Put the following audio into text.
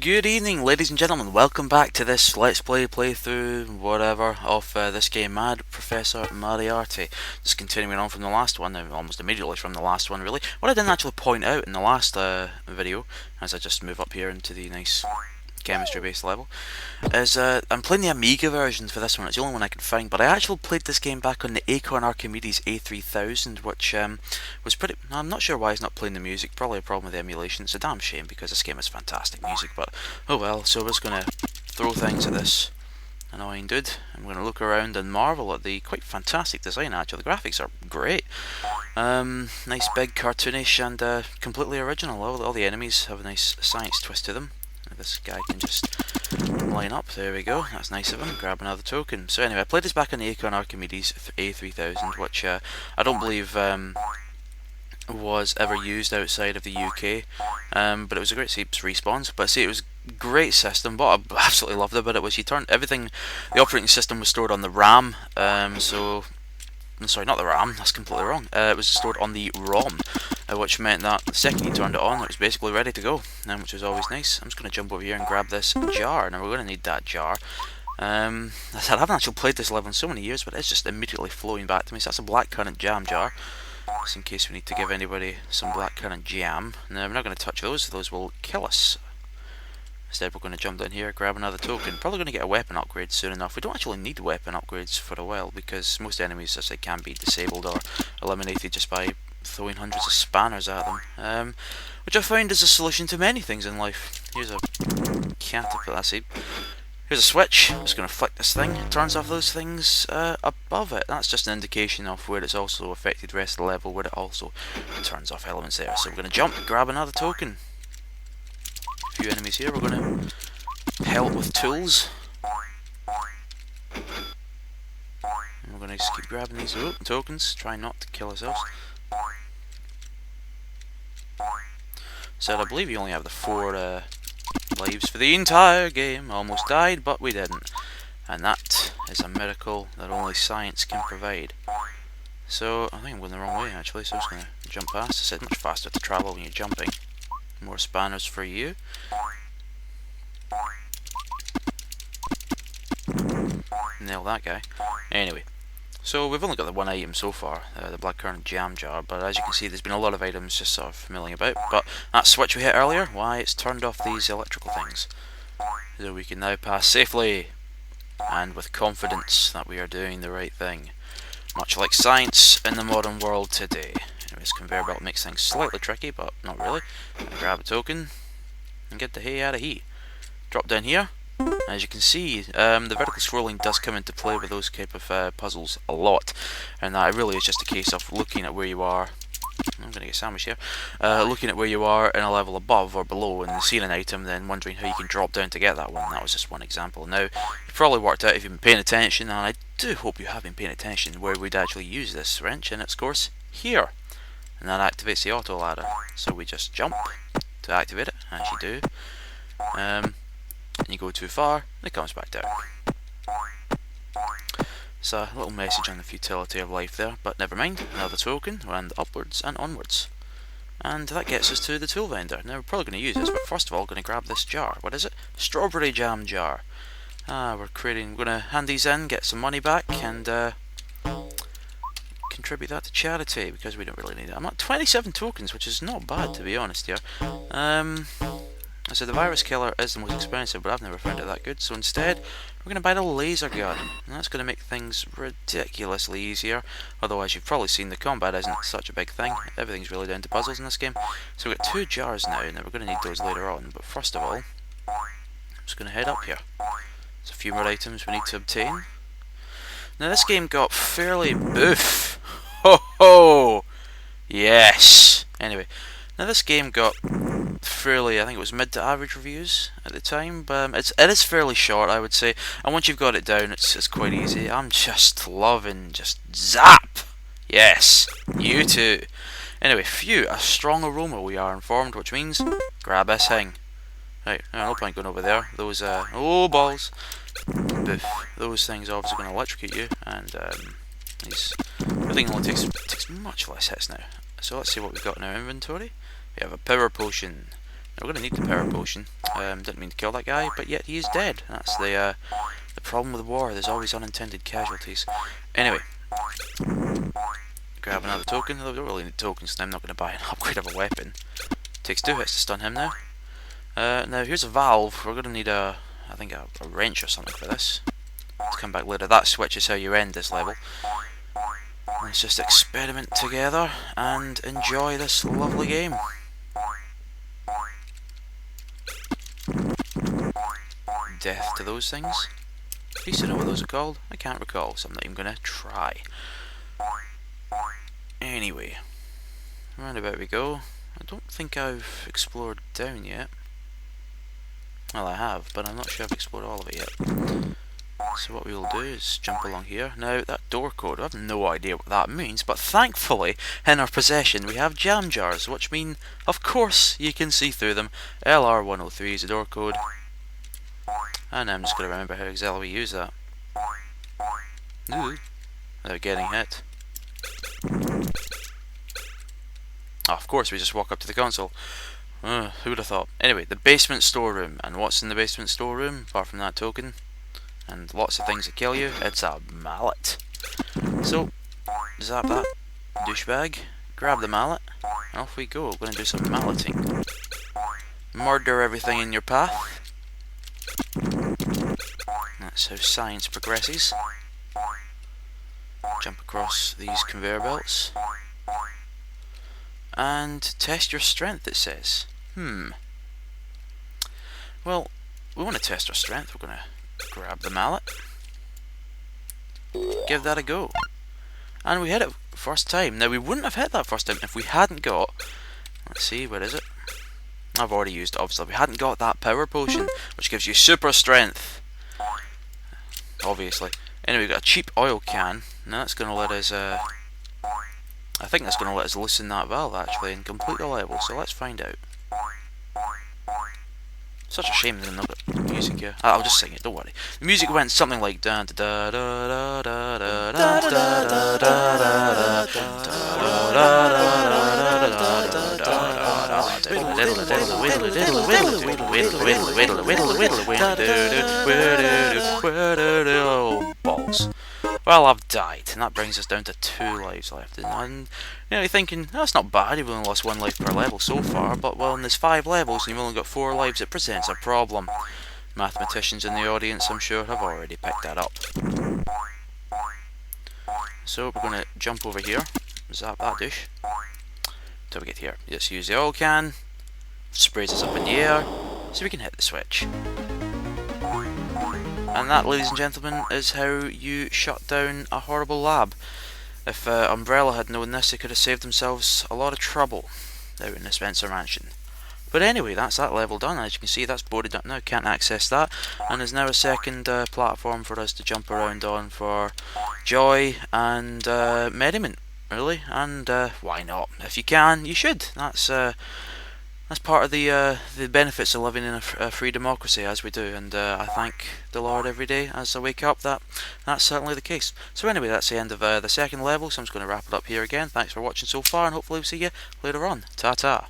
Good evening, ladies and gentlemen. Welcome back to this Let's Play playthrough, whatever, of this game, Mad Professor Mariarti. Just continuing on from the last one, almost immediately from the last one, really. What I didn't actually point out in the last video, as I just move up here into the nice chemistry-based level, is I'm playing the Amiga version for this one. It's the only one I could find, but I actually played this game back on the Acorn Archimedes A3000, which was pretty... I'm not sure why it's not playing the music. Probably a problem with the emulation. It's a damn shame because this game has fantastic music, but oh well. So we're just going to throw things at this annoying dude. I'm going to look around and marvel at the quite fantastic design. Actually, the graphics are great. Nice, big, cartoonish, and completely original. All the enemies have a nice science twist to them. This guy can just line up. There we go. That's nice of him. Grab another token. So anyway, I played this back on the Acorn Archimedes A3000, which I don't believe was ever used outside of the UK. But it was a great respawn. But see, it was a great system. What I absolutely loved about it was you turned everything. The operating system was stored on the RAM. Sorry, not the RAM. That's completely wrong. It was stored on the ROM. Which meant that the second you turned it on, it was basically ready to go, which was always nice. I'm just going to jump over here and grab this jar. Now we're going to need that jar. I said I haven't actually played this level in so many years, but it's just immediately flowing back to me. So that's a blackcurrant jam jar, just in case we need to give anybody some blackcurrant jam. Now we're not going to touch those; those will kill us. Instead, we're going to jump down here, grab another token. Probably going to get a weapon upgrade soon enough. We don't actually need weapon upgrades for a while because most enemies, as they can be disabled or eliminated just by throwing hundreds of spanners at them, which I find is a solution to many things in life. Here's a caterpillar. Here's a switch. I'm just going to flick this thing. It turns off those things above it. That's just an indication of where it's also affected the rest of the level, where it also turns off elements there. So we're going to jump, grab another token. A few enemies here. We're going to help with tools. And we're going to just keep grabbing these tokens, try not to kill ourselves. So I believe you only have the 4 lives for the entire game. Almost died, but we didn't. And that is a miracle that only science can provide. So I think I'm going the wrong way actually, so I'm just going to jump past. I said much faster to travel when you're jumping. More spanners for you. Nail that guy. Anyway. So we've only got the one item so far, the blackcurrant jam jar, but as you can see there's been a lot of items just sort of milling about. But that switch we hit earlier, why, it's turned off these electrical things. So we can now pass safely, and with confidence that we are doing the right thing. Much like science in the modern world today. This conveyor belt makes things slightly tricky, but not really. Grab a token, and get the hay out of here. Drop down here. As you can see, the vertical scrolling does come into play with those type of puzzles a lot, and that really is just a case of looking at where you are. I'm going to get a sandwich here. Looking at where you are in a level above or below and seeing an item, then wondering how you can drop down to get that one. That was just one example. Now, you've probably worked out if you've been paying attention, and I do hope you have been paying attention, where we'd actually use this wrench, and it's, of course, here. And that activates the auto ladder. So we just jump to activate it, as you do. And you go too far, and it comes back down. So a little message on the futility of life there, but never mind. Another token, and upwards and onwards. And that gets us to the tool vendor. Now we're probably going to use this, but first of all, we're going to grab this jar. What is it? Strawberry jam jar. We're going to hand these in, get some money back, and contribute that to charity because we don't really need it. I'm at 27 tokens, which is not bad to be honest here. So the virus killer is the most expensive, but I've never found it that good. So instead, we're going to buy the laser gun. And that's going to make things ridiculously easier. Although, as you've probably seen, the combat isn't such a big thing. Everything's really down to puzzles in this game. So we've got 2 jars now, and we're going to need those later on. But first of all, I'm just going to head up here. There's a few more items we need to obtain. Now this game got fairly boof. Ho ho! Yes! Anyway, now this game got fairly, I think it was mid to average reviews at the time, but it is fairly short, I would say, and once you've got it down, it's quite easy. I'm just loving just zap. Yes, you too. Anyway, phew, a strong aroma we are informed, which means grab this thing. Right, no point going over there. Those oh balls, boof. Those things are obviously going to electrocute you, and everything only takes much less hits now. So let's see what we've got in our inventory. We have a power potion. We're going to need the power potion. Didn't mean to kill that guy, but yet he is dead. That's the problem with war. There's always unintended casualties. Anyway, grab another token. I don't really need tokens, so I'm not going to buy an upgrade of a weapon. Takes 2 hits to stun him now. Now here's a valve. We're going to need I think a wrench or something for this. To come back later. That switch is how you end this level. Let's just experiment together and enjoy this lovely game. Death to those things. I used to know what those are called. I can't recall, so I'm not even going to try. Anyway, round about we go. I don't think I've explored down yet. Well, I have, but I'm not sure I've explored all of it yet. So what we'll do is jump along here. Now, that door code, I have no idea what that means, but thankfully, in our possession, we have jam jars, which mean, of course, you can see through them. LR103 is the door code. And I'm just going to remember how exactly we use that. Ooh. Without getting hit. Oh, of course, we just walk up to the console. Who would have thought? Anyway, the basement storeroom. And what's in the basement storeroom, apart from that token? And lots of things that kill you. It's a mallet. So, zap that douchebag. Grab the mallet. And off we go. We're going to do some malleting. Murder everything in your path. That's how science progresses. Jump across these conveyor belts. And test your strength, it says. Well, we want to test our strength. We're going to grab the mallet. Give that a go. And we hit it first time. Now, we wouldn't have hit that first time if we hadn't got... Let's see, where is it? I've already used it, obviously. We hadn't got that power potion, which gives you super strength. Obviously. Anyway, we've got a cheap oil can. Now that's going to let us... I think that's going to let us loosen that valve, actually, and complete the level. So let's find out. Such a shame there's no music here. I'll just sing it, don't worry. The music went something like da da da da da da da da da da balls. Well, I've died, and that brings us down to 2 lives left. And you know, you're thinking, that's not bad, you've only lost 1 life per level so far, but well, there's 5 levels and you've only got 4 lives, it presents a problem. Mathematicians in the audience, I'm sure, have already picked that up. So we're going to jump over here, zap that dish, till we get here. Just use the oil can, sprays us up in the air, so we can hit the switch. And that, ladies and gentlemen, is how you shut down a horrible lab. If Umbrella had known this, they could have saved themselves a lot of trouble out in the Spencer Mansion. But anyway, that's that level done. As you can see, that's boarded up now, can't access that. And there's now a second platform for us to jump around on for joy and merriment, really. And why not? If you can, you should. That's part of the benefits of living in a free democracy, as we do, and I thank the Lord every day as I wake up that that's certainly the case. So anyway, that's the end of the second level, so I'm just going to wrap it up here again. Thanks for watching so far, and hopefully we'll see you later on. Ta-ta.